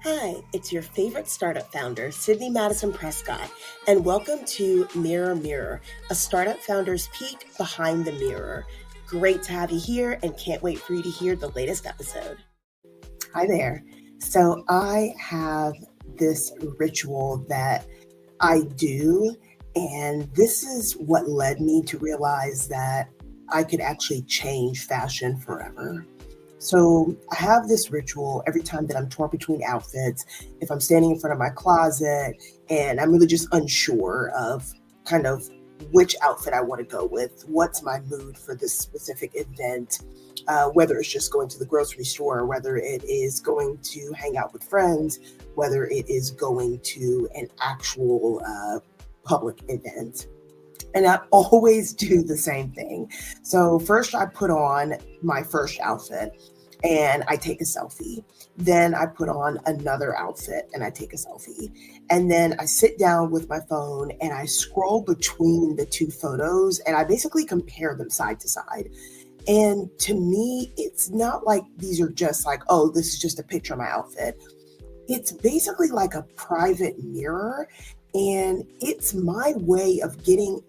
Hi, it's your favorite startup founder, Sydney Madison Prescott, and welcome to Mirror Mirror, a startup founder's peek behind the mirror. Great to have you here and can't wait for you to hear the latest episode. Hi there. So I have this ritual that I do, and this is what led me to realize that I could actually change fashion forever. So I have this ritual every time that I'm torn between outfits. If I'm standing in front of my closet and I'm really just unsure of kind of which outfit I want to go with, what's my mood for this specific event, whether it's just going to the grocery store, whether it is going to hang out with friends, whether it is going to an actual public event. And I always do the same thing. So first I put on my first outfit and I take a selfie. Then I put on another outfit and I take a selfie. And then I sit down with my phone and I scroll between the two photos and I basically compare them side to side. And to me, it's not like these are just like, oh, this is just a picture of my outfit. It's basically like a private mirror, and it's my way of getting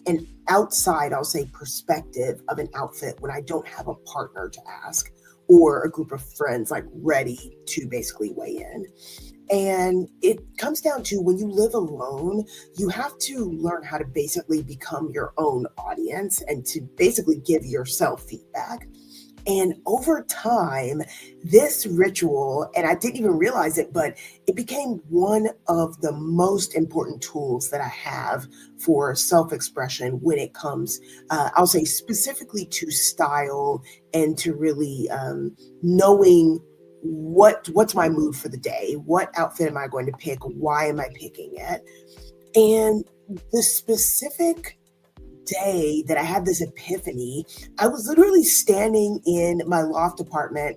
an outside, I'll say, perspective of an outfit when I don't have a partner to ask or a group of friends like ready to basically weigh in. And it comes down to when you live alone, you have to learn how to basically become your own audience and to basically give yourself feedback. And over time, this ritual, and I didn't even realize it, but it became one of the most important tools that I have for self expression when it comes, I'll say specifically to style and to really knowing what's my mood for the day, what outfit am I going to pick, why am I picking it, and the specific day that I had this epiphany, I was literally standing in my loft apartment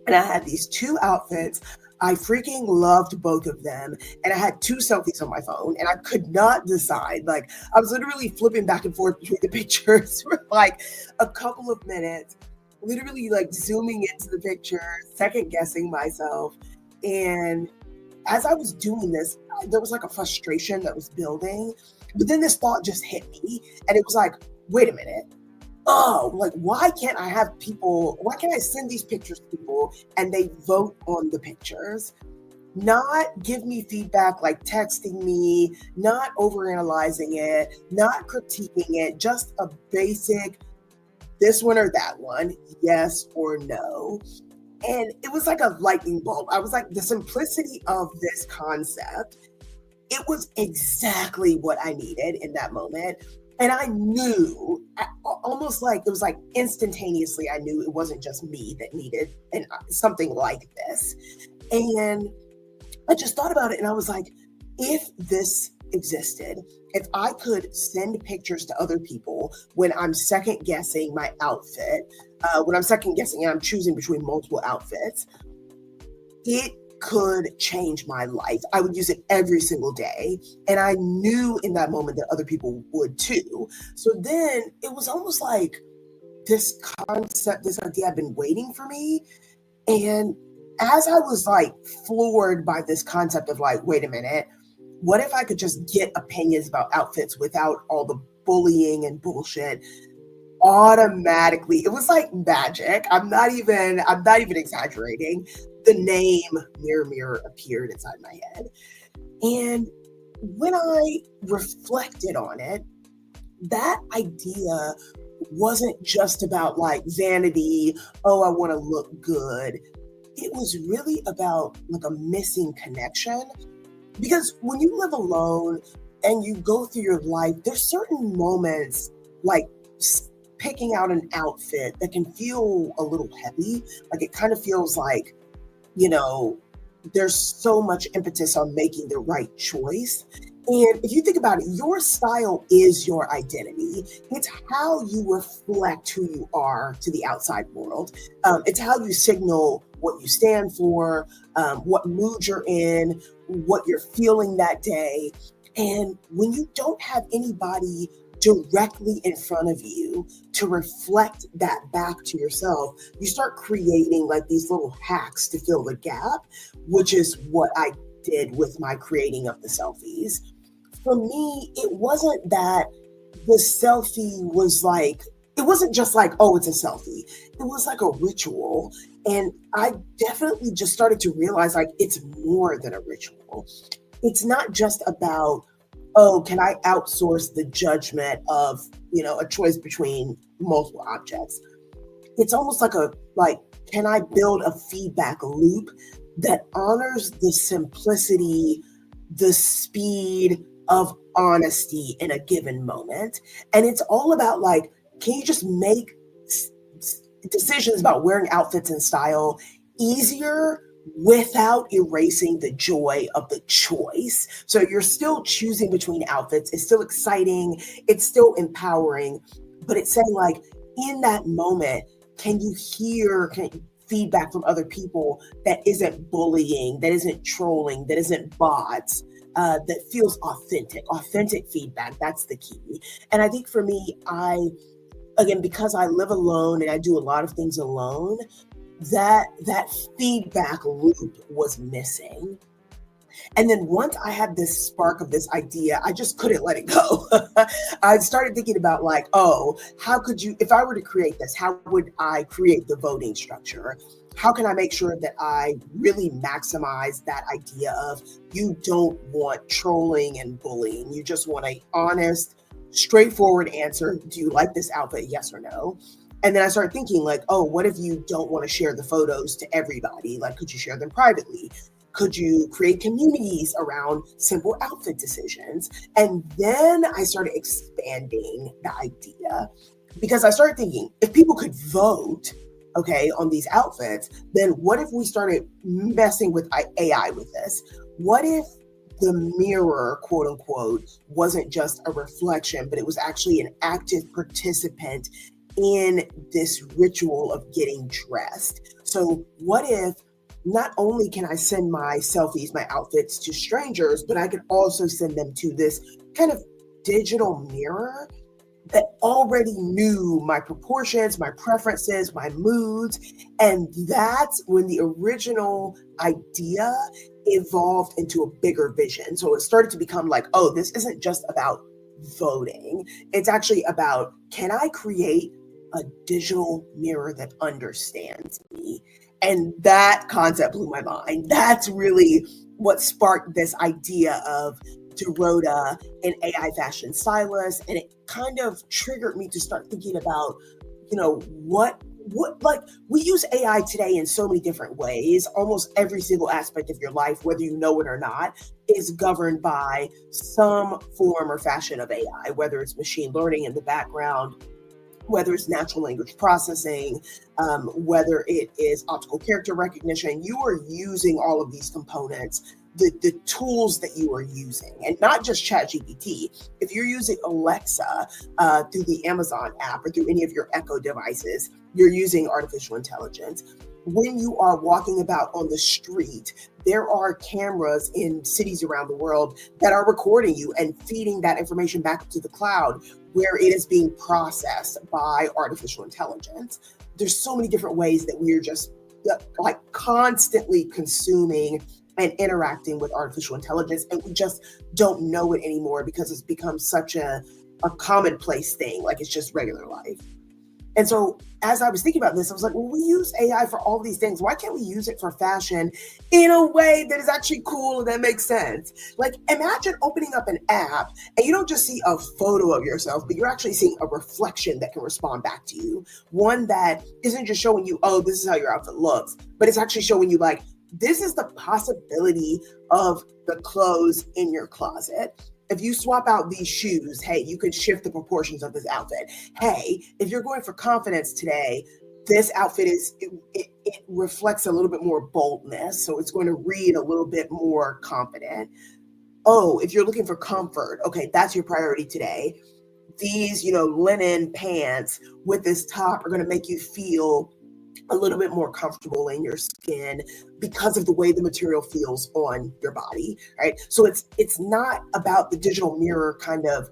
and I had these two outfits. I freaking loved both of them. And I had two selfies on my phone and I could not decide. Like, I was literally flipping back and forth between the pictures for like a couple of minutes, literally like zooming into the picture, second guessing myself. And as I was doing this, there was like a frustration that was building. But then this thought just hit me, and it was like, wait a minute. Oh, like, why can't I send these pictures to people and they vote on the pictures? Not give me feedback like texting me, not overanalyzing it, not critiquing it, just a basic this one or that one, yes or no. And it was like a lightning bulb. I was like, the simplicity of this concept, it was exactly what I needed in that moment. And I knew, almost like it was like instantaneously, I knew it wasn't just me that needed something like this. And I just thought about it and I was like, if this existed, if I could send pictures to other people when I'm second guessing my outfit, when I'm second guessing and I'm choosing between multiple outfits, it could change my life. I would use it every single day. And I knew in that moment that other people would too. So then it was almost like this concept, this idea had been waiting for me. And as I was like floored by this concept of like, wait a minute, what if I could just get opinions about outfits without all the bullying and bullshit? Automatically, it was like magic. I'm not even exaggerating. The name Mirror Mirror appeared inside my head. And when I reflected on it, that idea wasn't just about like vanity, oh, I want to look good. It was really about like a missing connection. Because when you live alone and you go through your life, there's certain moments like picking out an outfit that can feel a little heavy. Like it kind of feels like, you know, there's so much impetus on making the right choice. And if you think about it, your style is your identity. It's how you reflect who you are to the outside world. It's how you signal what you stand for, what mood you're in, what you're feeling that day. And when you don't have anybody directly in front of you to reflect that back to yourself, you start creating like these little hacks to fill the gap, which is what I did with my creating of the selfies. For me, it wasn't that the selfie was like, it wasn't just like, oh, it's a selfie. It was like a ritual. And I definitely just started to realize like it's more than a ritual. It's not just about, oh, can I outsource the judgment of, a choice between multiple objects? It's almost like, can I build a feedback loop that honors the simplicity, the speed of honesty in a given moment? And it's all about like, can you just make decisions about wearing outfits and style easier without erasing the joy of the choice? So you're still choosing between outfits. It's still exciting. It's still empowering, but it's saying like, in that moment, can you hear feedback from other people that isn't bullying, that isn't trolling, that isn't bots, that feels authentic feedback? That's the key. And I think for me, again, because I live alone and I do a lot of things alone, that feedback loop was missing. And then once I had this spark of this idea, I just couldn't let it go. I started thinking about like, oh, how could you, if I were to create this, how would I create the voting structure? How can I make sure that I really maximize that idea of, you don't want trolling and bullying. You just want an honest, straightforward answer. Do you like this outfit? Yes or no? And then I started thinking like, oh, what if you don't want to share the photos to everybody? Like, could you share them privately? Could you create communities around simple outfit decisions? And then I started expanding the idea, because I started thinking, if people could vote, okay, on these outfits, then what if we started messing with AI with this? What if the mirror, quote unquote, wasn't just a reflection, but it was actually an active participant in this ritual of getting dressed? So what if not only can I send my selfies, my outfits to strangers, but I can also send them to this kind of digital mirror that already knew my proportions, my preferences, my moods. And that's when the original idea evolved into a bigger vision. So it started to become like, oh, this isn't just about voting. It's actually about, can I create a digital mirror that understands me? And that concept blew my mind. That's really what sparked this idea of Dorota, an AI fashion stylist. And it kind of triggered me to start thinking about, what like, we use AI today in so many different ways. Almost every single aspect of your life, whether you know it or not, is governed by some form or fashion of AI, whether it's machine learning in the background, whether it's natural language processing, whether it is optical character recognition. You are using all of these components, the tools that you are using, and not just ChatGPT. If you're using Alexa through the Amazon app or through any of your Echo devices, you're using artificial intelligence. When you are walking about on the street, there are cameras in cities around the world that are recording you and feeding that information back to the cloud, where it is being processed by artificial intelligence. There's so many different ways that we're just like constantly consuming and interacting with artificial intelligence, and we just don't know it anymore because it's become such a commonplace thing. Like, it's just regular life. And so as I was thinking about this, I was like, well, we use AI for all these things. Why can't we use it for fashion in a way that is actually cool and that makes sense? Like, imagine opening up an app and you don't just see a photo of yourself, but you're actually seeing a reflection that can respond back to you. One that isn't just showing you, oh, this is how your outfit looks, but it's actually showing you like, this is the possibility of the clothes in your closet. If you swap out these shoes, hey, you can shift the proportions of this outfit. Hey, if you're going for confidence today, this outfit it reflects a little bit more boldness. So it's going to read a little bit more confident. Oh, if you're looking for comfort, okay, that's your priority today. These, linen pants with this top are going to make you feel a little bit more comfortable in your skin because of the way the material feels on your body, right? So it's not about the digital mirror kind of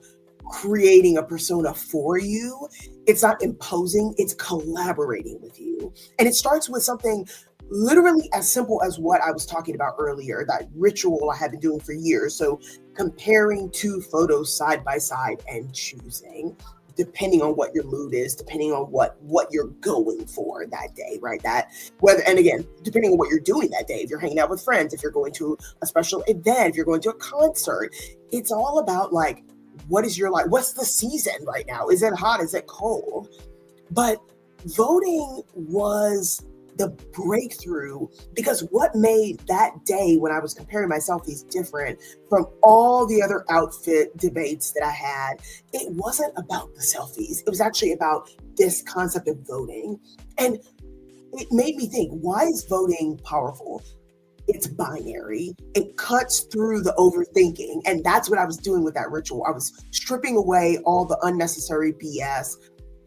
creating a persona for you. It's not imposing, it's collaborating with you. And it starts with something literally as simple as what I was talking about earlier, that ritual I have been doing for years. So comparing two photos side by side and choosing, depending on what your mood is, depending on what you're going for that day, right? That whether, and again, depending on what you're doing that day, if you're hanging out with friends, if you're going to a special event, if you're going to a concert, it's all about like, what is your life? What's the season right now? Is it hot? Is it cold? But voting was the breakthrough, because what made that day when I was comparing my selfies different from all the other outfit debates that I had, it wasn't about the selfies. It was actually about this concept of voting. And it made me think, why is voting powerful? It's binary. It cuts through the overthinking. And that's what I was doing with that ritual. I was stripping away all the unnecessary BS.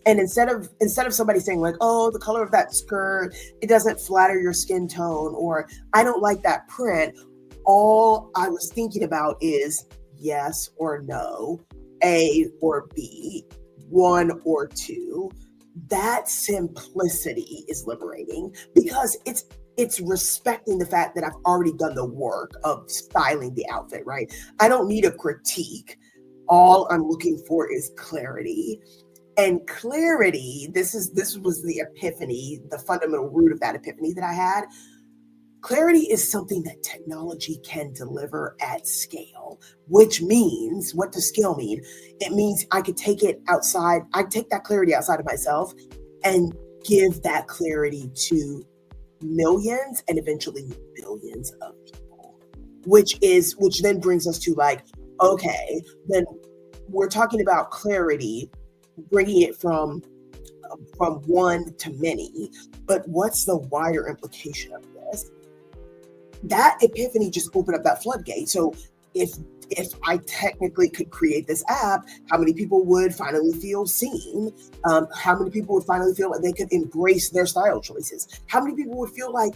And instead of somebody saying like, oh, the color of that skirt, it doesn't flatter your skin tone, or I don't like that print, all I was thinking about is yes or no, A or B, one or two. That simplicity is liberating, because it's respecting the fact that I've already done the work of styling the outfit, right? I don't need a critique. All I'm looking for is clarity. And clarity, this was the epiphany, the fundamental root of that epiphany that I had. Clarity is something that technology can deliver at scale, which means, what does scale mean? It means I could take it outside, I take that clarity outside of myself and give that clarity to millions and eventually billions of people, which then brings us to like, okay, then we're talking about clarity, bringing it from one to many, but what's the wider implication of this? That epiphany just opened up that floodgate. So if I technically could create this app, how many people would finally feel seen? How many people would finally feel like they could embrace their style choices? How many people would feel like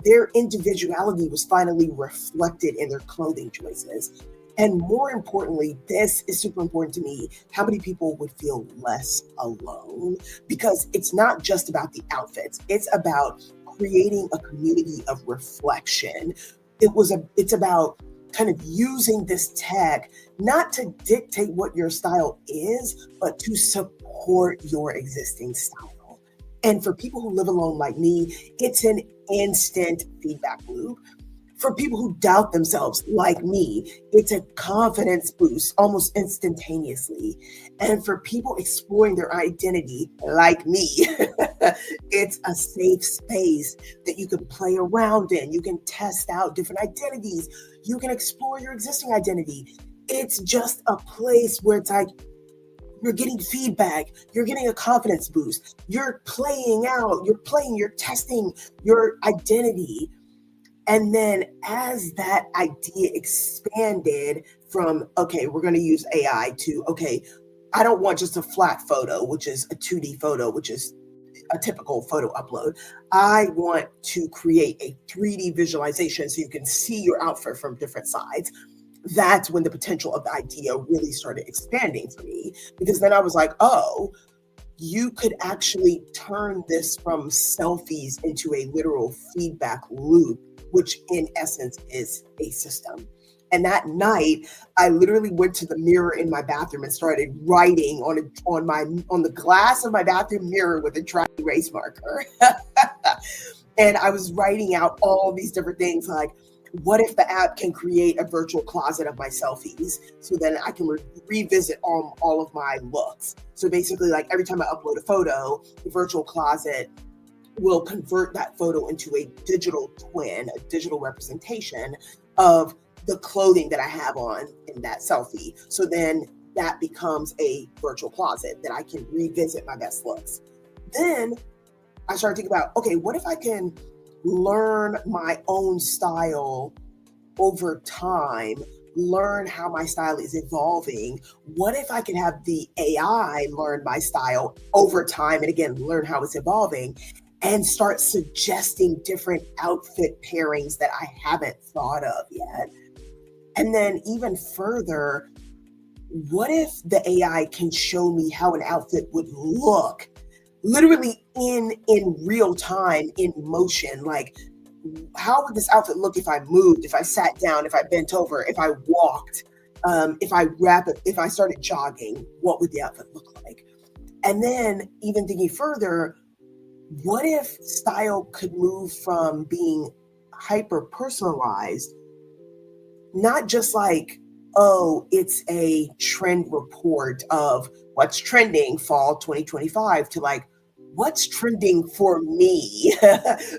their individuality was finally reflected in their clothing choices? And more importantly, this is super important to me, how many people would feel less alone? Because it's not just about the outfits, it's about creating a community of reflection. It's about kind of using this tech not to dictate what your style is, but to support your existing style. And for people who live alone like me, it's an instant feedback loop. For people who doubt themselves like me, it's a confidence boost almost instantaneously. And for people exploring their identity like me, it's a safe space that you can play around in. You can test out different identities. You can explore your existing identity. It's just a place where it's like, you're getting feedback, you're getting a confidence boost, you're you're testing your identity. And then as that idea expanded from, okay, we're going to use AI to, okay, I don't want just a flat photo, which is a 2D photo, which is a typical photo upload. I want to create a 3D visualization so you can see your outfit from different sides. That's when the potential of the idea really started expanding for me, because then I was like, oh, you could actually turn this from selfies into a literal feedback loop, which in essence is a system. And that night, I literally went to the mirror in my bathroom and started writing on the glass of my bathroom mirror with a dry erase marker. And I was writing out all these different things like, what if the app can create a virtual closet of my selfies so then I can revisit all of my looks? So basically, like every time I upload a photo, the virtual closet will convert that photo into a digital twin, a digital representation of the clothing that I have on in that selfie. So then that becomes a virtual closet that I can revisit my best looks. Then I started thinking about, okay, what if I can learn my own style over time, learn how my style is evolving? What if I can have the AI learn my style over time and again, learn how it's evolving and start suggesting different outfit pairings that I haven't thought of yet? And then even further, what if the AI can show me how an outfit would look literally in real time, in motion? Like, how would this outfit look if I moved, if I sat down, if I bent over, if I walked, if I started jogging? What would the outfit look like? And then even thinking further, what if style could move from being hyper personalized, not just like, oh, it's a trend report of what's trending fall 2025, to like, what's trending for me?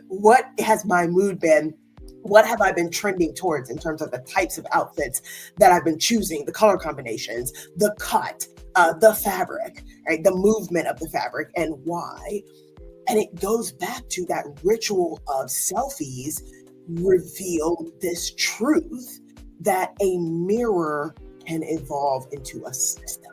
What has my mood been? What have I been trending towards in terms of the types of outfits that I've been choosing, the color combinations, the cut, the fabric, right? The movement of the fabric, and why? And it goes back to that ritual of selfies reveal this truth that a mirror can evolve into a system.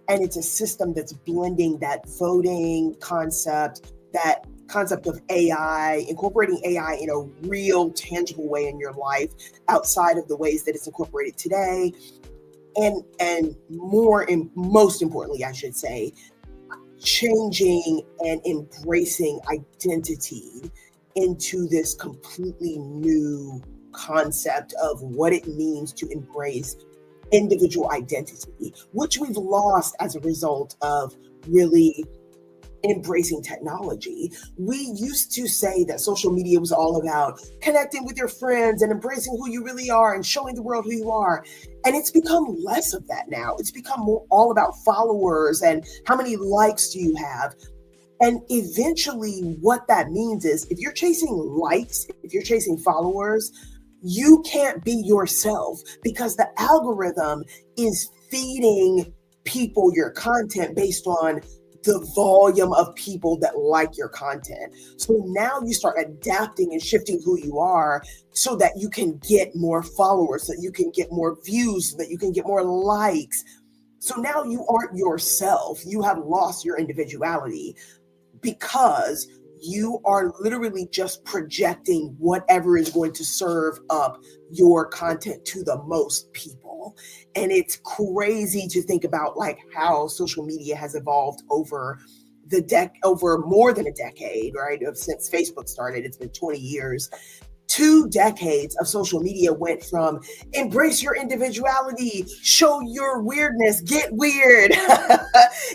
And it's a system that's blending that voting concept, that concept of AI, incorporating AI in a real, tangible way in your life outside of the ways that it's incorporated today. And most importantly, I should say, changing and embracing identity into this completely new concept of what it means to embrace individual identity, which we've lost as a result of really embracing technology. We used to say that social media was all about connecting with your friends and embracing who you really are and showing the world who you are. And it's become less of that now. It's become more all about followers and how many likes do you have. And eventually, what that means is if you're chasing likes, if you're chasing followers, you can't be yourself because the algorithm is feeding people your content based on the volume of people that like your content. So now you start adapting and shifting who you are so that you can get more followers, so that you can get more views, so that you can get more likes. So now you aren't yourself. You have lost your individuality because you are literally just projecting whatever is going to serve up your content to the most people. And it's crazy to think about like how social media has evolved over over more than a decade, right? Since Facebook started, it's been 20 years. 2 decades of social media went from embrace your individuality, show your weirdness, get weird,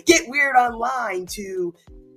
get weird online, to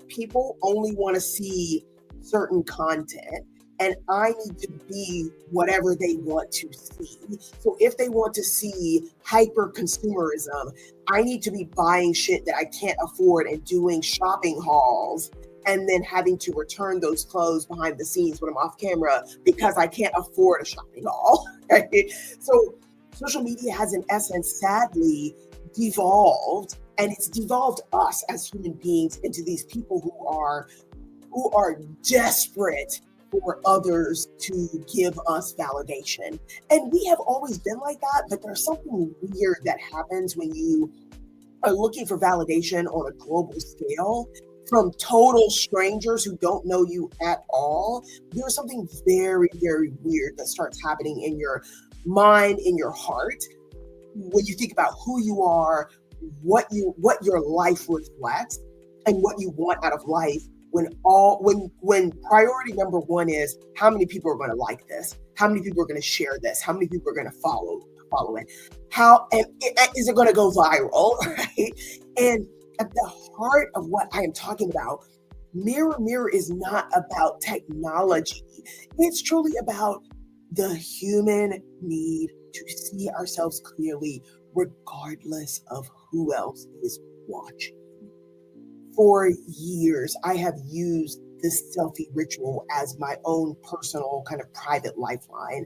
people only want to see certain content and I need to be whatever they want to see. So if they want to see hyper consumerism, I need to be buying shit that I can't afford and doing shopping hauls and then having to return those clothes behind the scenes when I'm off camera because I can't afford a shopping haul. Right? So social media has in essence sadly devolved, and it's devolved us as human beings into these people who are desperate for others to give us validation. And we have always been like that, but there's something weird that happens when you are looking for validation on a global scale from total strangers who don't know you at all. There's something very, very weird that starts happening in your mind, in your heart, when you think about who you are, what your life reflects, and what you want out of life. When priority number one is how many people are going to like this, how many people are going to share this, how many people are going to follow it, is it going to go viral, right? And at the heart of what I am talking about, Mirror Mirror is not about technology. It's truly about the human need to see ourselves clearly, regardless of who else is watching. For years, I have used this selfie ritual as my own personal kind of private lifeline.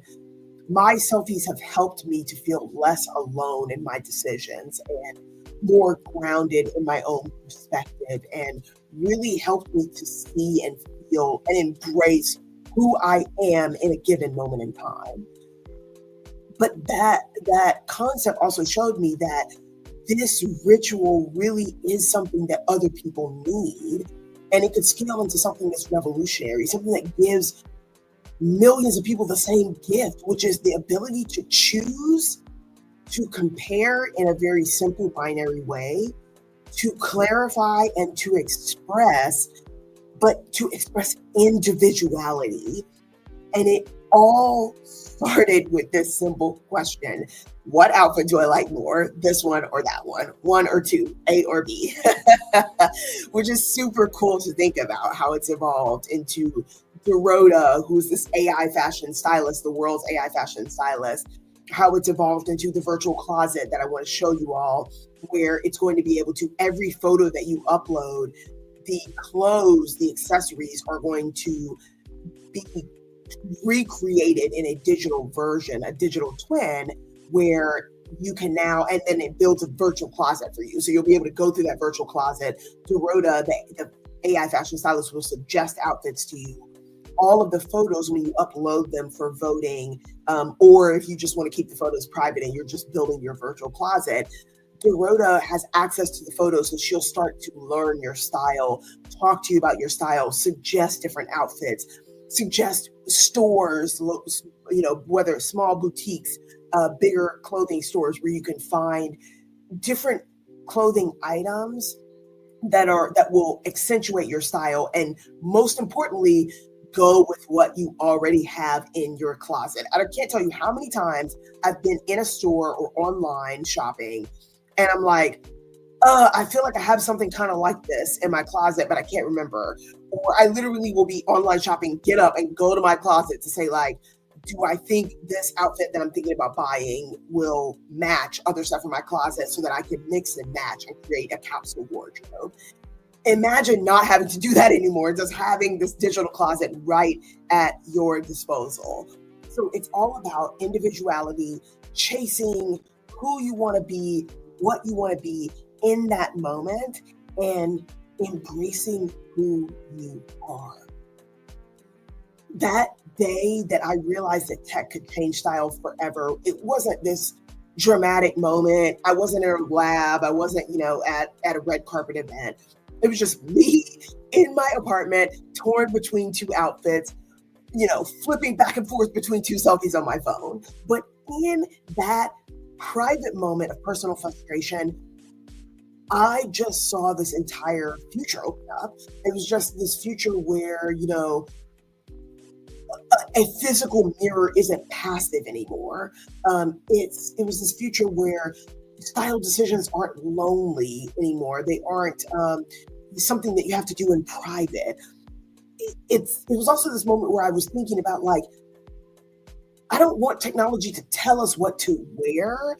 My selfies have helped me to feel less alone in my decisions and more grounded in my own perspective, and really helped me to see and feel and embrace who I am in a given moment in time. But that concept also showed me that this ritual really is something that other people need, and it could scale into something that's revolutionary, something that gives millions of people the same gift, which is the ability to choose to compare in a very simple binary way, to clarify and to express, but to express individuality. And it all started with this simple question: what outfit do I like more, this one or that one or two, A or B? Which is super cool to think about how it's evolved into Dorota, who's this AI fashion stylist, the world's AI fashion stylist, how it's evolved into the virtual closet that I want to show you all, where it's going to be able to, every photo that you upload, the clothes, the accessories are going to be recreated in a digital version, a digital twin, where you can now, and then it builds a virtual closet for you. So you'll be able to go through that virtual closet. Dorota, the AI fashion stylist, will suggest outfits to you. All of the photos, when you upload them for voting, or if you just want to keep the photos private and you're just building your virtual closet, Dorota has access to the photos, and she'll start to learn your style, talk to you about your style, suggest different outfits, suggest stores, whether it's small boutiques, bigger clothing stores where you can find different clothing items that will accentuate your style, and most importantly, go with what you already have in your closet. I can't tell you how many times I've been in a store or online shopping, and I'm like, I feel like I have something kind of like this in my closet, but I can't remember. Or I literally will be online shopping, get up and go to my closet to say, like, do I think this outfit that I'm thinking about buying will match other stuff in my closet so that I can mix and match and create a capsule wardrobe? Imagine not having to do that anymore, just having this digital closet right at your disposal. So it's all about individuality, chasing who you want to be, what you want to be in that moment, and embracing who you are. That day that I realized that tech could change style forever, it wasn't this dramatic moment. I wasn't in a lab. I wasn't, at a red carpet event. It was just me in my apartment, torn between two outfits, flipping back and forth between two selfies on my phone. But in that private moment of personal frustration, I just saw this entire future open up. It was just this future where, a physical mirror isn't passive anymore. It was this future where style decisions aren't lonely anymore. They aren't something that you have to do in private. It was also this moment where I was thinking about, like, I don't want technology to tell us what to wear.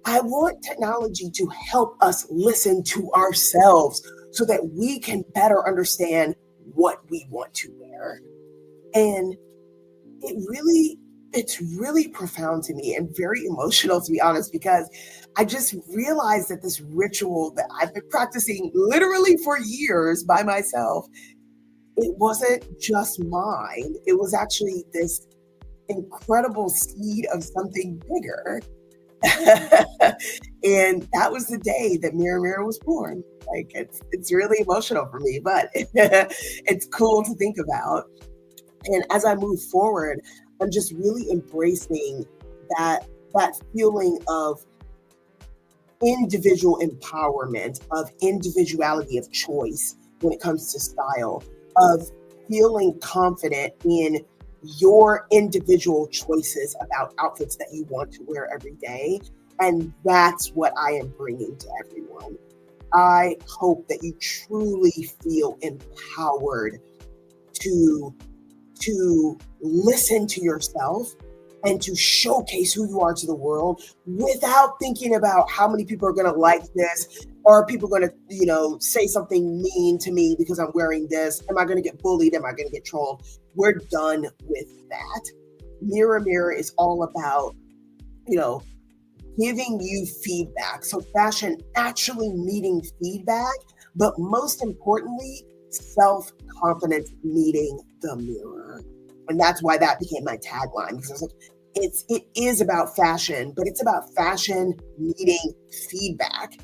I want technology to help us listen to ourselves so that we can better understand what we want to wear. And it's really profound to me and very emotional, to be honest, because I just realized that this ritual that I've been practicing literally for years by myself, it wasn't just mine. It was actually this incredible seed of something bigger. And that was the day that Mirror Mirror was born. Like, it's really emotional for me, but it's cool to think about. And as I move forward, I'm just really embracing that feeling of individual empowerment, of individuality of choice when it comes to style, of feeling confident in your individual choices about outfits that you want to wear every day. And that's what I am bringing to everyone. I hope that you truly feel empowered to listen to yourself and to showcase who you are to the world without thinking about how many people are going to like this, or are people going to, say something mean to me because I'm wearing this? Am I going to get bullied? Am I going to get trolled? We're done with that. Mirror Mirror is all about, giving you feedback. So fashion actually meeting feedback, but most importantly, self-confidence meeting the mirror. And that's why that became my tagline, because I was like, it is about fashion, but it's about fashion meeting feedback.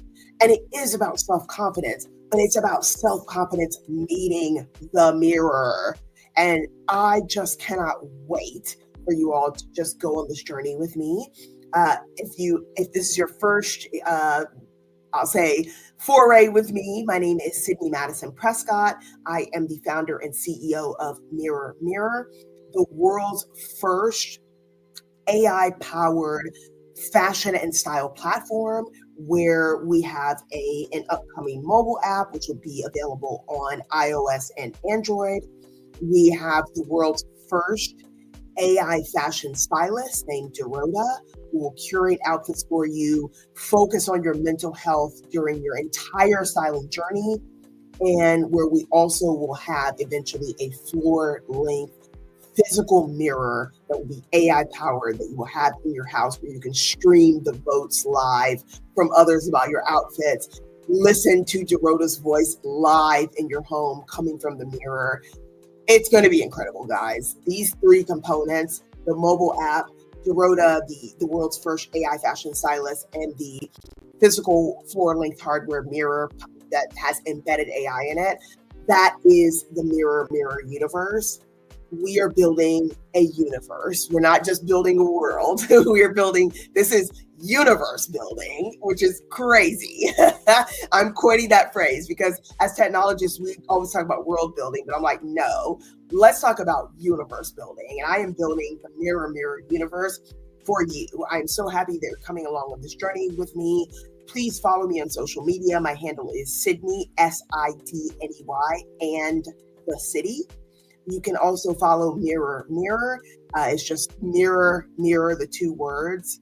And it is about self-confidence, but it's about self-confidence meeting the mirror. And I just cannot wait for you all to just go on this journey with me. If this is your first, I'll say, foray with me, my name is Sydney Madison Prescott. I am the founder and CEO of Mirror Mirror, the world's first AI-powered fashion and style platform, where we have an upcoming mobile app, which will be available on iOS and Android. We have the world's first AI fashion stylist named Dorota, who will curate outfits for you, focus on your mental health during your entire styling journey, and where we also will have eventually a floor-length physical mirror that will be AI powered, that you will have in your house, where you can stream the votes live from others about your outfits, listen to Dorota's voice live in your home coming from the mirror. It's going to be incredible, guys. These three components, the mobile app, Dorota, the world's first AI fashion stylist, and the physical floor-length hardware mirror that has embedded AI in it, that is the Mirror Mirror universe. We are building a universe. We're not just building a world. This is universe building, which is crazy. I'm coining that phrase because as technologists, we always talk about world building, but I'm like, no, let's talk about universe building. And I am building the Mirror Mirror universe for you. I'm so happy that you're coming along on this journey with me. Please follow me on social media. My handle is Sydney, Sidney, and the city. You can also follow Mirror Mirror. It's just Mirror Mirror, the two words,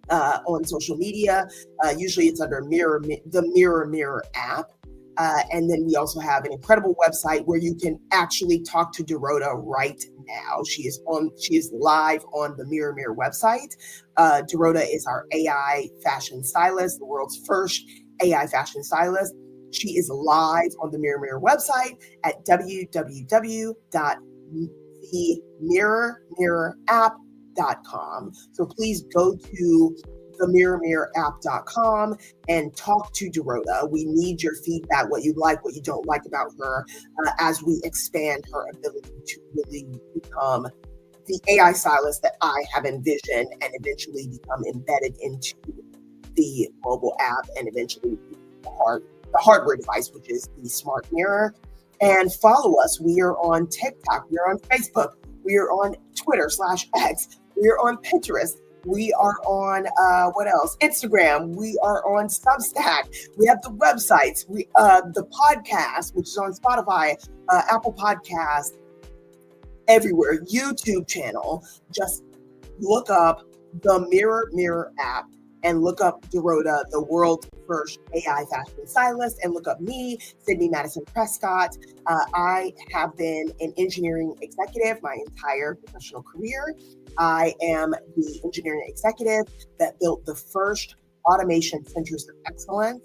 on social media. Usually it's under the Mirror Mirror app. And then we also have an incredible website where you can actually talk to Dorota right now. She is live on the Mirror Mirror website. Dorota is our AI fashion stylist, the world's first AI fashion stylist. She is live on the Mirror Mirror website at www.themirrormirrorapp.com. So please go to themirrormirrorapp.com and talk to Dorota. We need your feedback, what you like, what you don't like about her, as we expand her ability to really become the AI stylist that I have envisioned and eventually become embedded into the mobile app and eventually the hardware device, which is the smart mirror. And follow us. We are on TikTok. We are on Facebook. We are on Twitter/X. We are on Pinterest. We are on, what else? Instagram. We are on Substack. We have the websites. The podcast, which is on Spotify, Apple Podcast, everywhere. YouTube channel. Just look up the Mirror Mirror app and look up Dorota, the world's first AI fashion stylist, and look up me, Sydney Madison Prescott. I have been an engineering executive my entire professional career. I am the engineering executive that built the first automation centers of excellence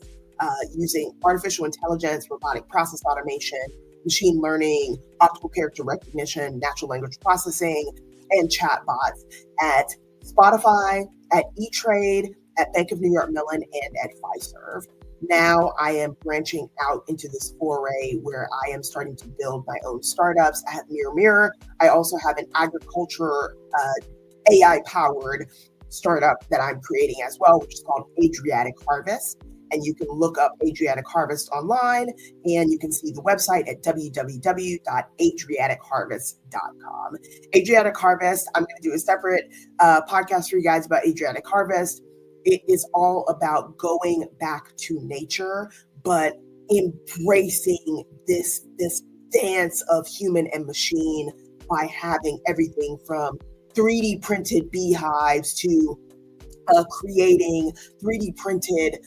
using artificial intelligence, robotic process automation, machine learning, optical character recognition, natural language processing, and chatbots at Spotify, at E-Trade, at Bank of New York Mellon, and at Fiserv. Now I am branching out into this foray where I am starting to build my own startups. I have Mirror Mirror. I also have an agriculture AI-powered startup that I'm creating as well, which is called Adriatic Harvest. And you can look up Adriatic Harvest online, and you can see the website at www.adriaticharvest.com. Adriatic Harvest, I'm going to do a separate podcast for you guys about Adriatic Harvest. It is all about going back to nature, but embracing this dance of human and machine by having everything from 3D printed beehives to creating 3D printed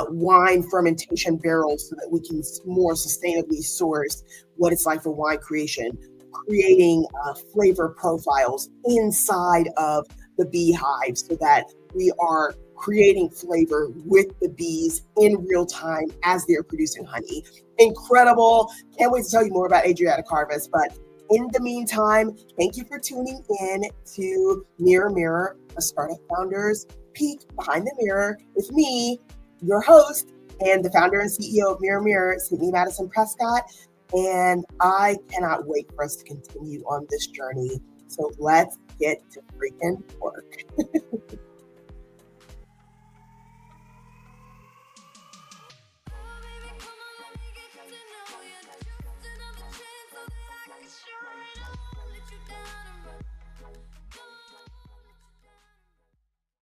wine fermentation barrels so that we can more sustainably source what it's like for wine creation, creating flavor profiles inside of the beehives so that we are creating flavor with the bees in real time as they're producing honey. Incredible. Can't wait to tell you more about Adriatic Harvest. But in the meantime, thank you for tuning in to Mirror Mirror, a startup founder's peek behind the mirror with me, your host, and the founder and CEO of Mirror Mirror, Sydney Madison Prescott. And I cannot wait for us to continue on this journey. So let's get to freaking work.